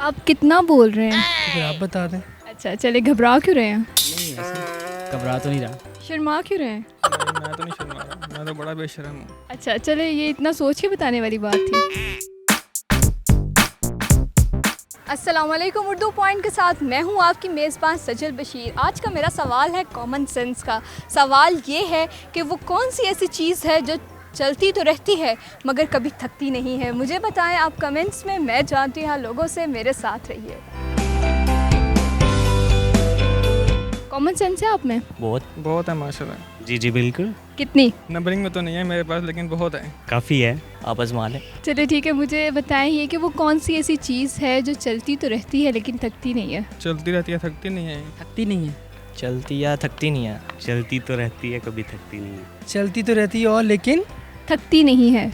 आप कितना बोल रहे हैं? तो फिर आप बता दें। अच्छा चले, घबरा क्यों रहे हैं? नहीं ऐसे घबरा तो नहीं रहा। शर्मा क्यों रहे हैं? मैं तो नहीं शर्मा रहा, मैं तो बड़ा बेशर्म हूँ। अच्छा चले, ये इतना सोच के बताने वाली बात थी। अस्सलाम वालेकुम, उर्दू पॉइंट के साथ मैं हूँ आपकी मेज़बान सजल बशीर। आज का मेरा सवाल है कॉमन सेंस का। सवाल ये है कि वो कौन सी ऐसी चीज़ है जो चलती तो रहती है मगर कभी थकती नहीं है। मुझे बताएं आप कमेंट्स में, मैं जानती हूँ लोगों से, मेरे साथ रहिए। कॉमन सेंस है आप में? बहुत है माशाल्लाह। जी जी बिल्कुल, कितनी? नंबरिंग में तो नहीं है मेरे पास, लेकिन बहुत है। काफ़ी है, आप आजमा लें। चलिए ठीक है, मुझे बताएं ये कि वो कौन सी ऐसी चीज़ है जो चलती तो रहती है लेकिन थकती नहीं है। चलती रहती है, थकती नहीं है। थकती नहीं है। चलती या थकती नहीं है। चलती तो रहती है, कभी थकती नहीं है। चलती तो रहती है और लेकिन थकती नहीं है।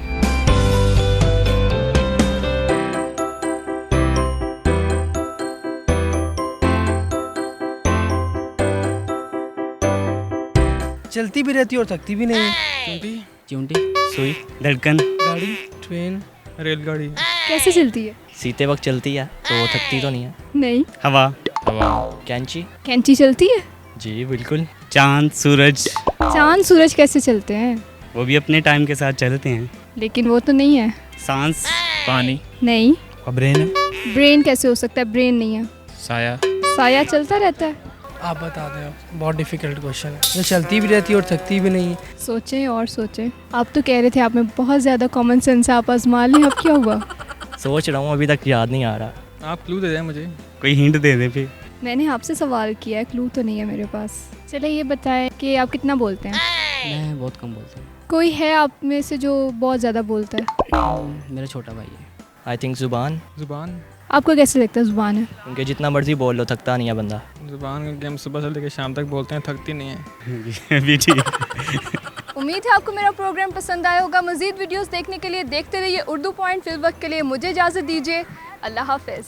चलती भी रहती है और थकती भी नहीं है। चलती चिमटी, सुई, धड़कन, गाड़ी, ट्रेन, रेलगाड़ी। कैसे चलती है? सीते वक्त चलती है तो थकती तो नहीं है। नहीं। हवा, कैंची। कैंची चलती है? जी बिल्कुल। चांद, सूरज, चांद सूरज कैसे चलते हैं? वो भी अपने टाइम के साथ चलते हैं। लेकिन वो तो नहीं है। सांस, पानी, नहीं। और ब्रेन है, ब्रेन कैसे हो सकता है? ब्रेन नहीं है। साया, साया चलता रहता है। आप बता दें। आप बहुत डिफिकल्ट क्वेश्चन है। जो चलती भी रहती है और थकती भी नहीं है। सोचें और सोचें। आप तो कह रहे थे आप में बहुत ज़्यादा कॉमन सेंस है, आप आजमा लें। अब क्या हुआ? सोच रहा हूँ, अभी तक याद नहीं आ रहा। आप क्लू दे दें मुझे। कोई हिंट दे दे फिर। मैंने आपसे सवाल किया है, क्लू तो नहीं है मेरे पास। चलिए ये बताएं कि आप कितना बोलते हैं? मैं बहुत कम बोलता कोई है आप में से जो बहुत ज़्यादा बोलता है? हूँ। मेरा छोटा भाई है। आई थिंक जुबान। जुबान। आपको कैसे लगता है ज़ुबान है? क्योंकि जितना मर्जी बोल लो थकता नहीं है बंदा। जुबान का गेम सुबह से लेकर शाम तक बोलते हैं, थकती नहीं है। भी ठीक है। उम्मीद है आपको मेरा प्रोग्राम पसंद आया होगा। मज़ीद वीडियोस देखने के लिए देखते रहिए उर्दू पॉइंट। फिल वक्त के लिए मुझे इजाज़त दीजिए। अल्लाह हाफ़िज़।